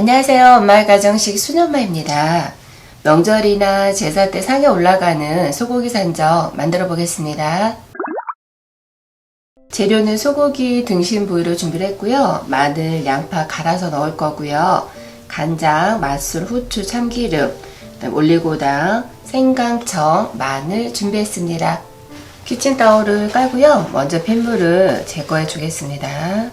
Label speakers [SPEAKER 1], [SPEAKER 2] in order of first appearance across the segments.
[SPEAKER 1] 안녕하세요. 엄마의 가정식 순엄마입니다. 명절이나 제사 때 상에 올라가는 소고기 산적 만들어 보겠습니다. 재료는 소고기 등심 부위로 준비를 했고요. 마늘, 양파 갈아서 넣을 거고요. 간장, 맛술, 후추, 참기름, 그다음 올리고당, 생강청, 마늘 준비했습니다. 키친타올을 깔고요. 먼저 핏물을 제거해 주겠습니다.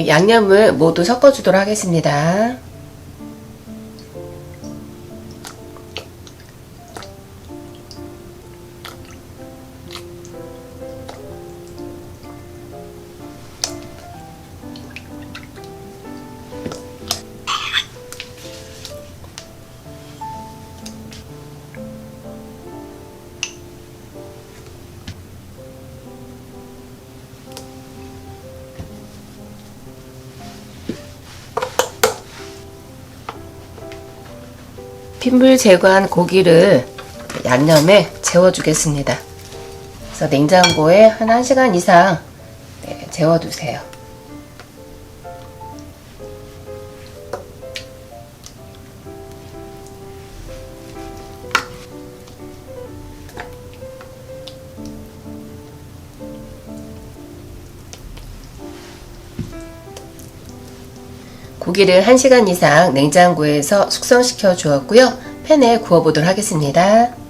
[SPEAKER 1] 양념을 모두 섞어주도록 하겠습니다. 핏물 제거한 고기를 양념에 재워주겠습니다. 그래서 냉장고에 한 1시간 이상 재워두세요. 고기를 1시간 이상 냉장고에서 숙성시켜 주었고요. 팬에 구워 보도록 하겠습니다.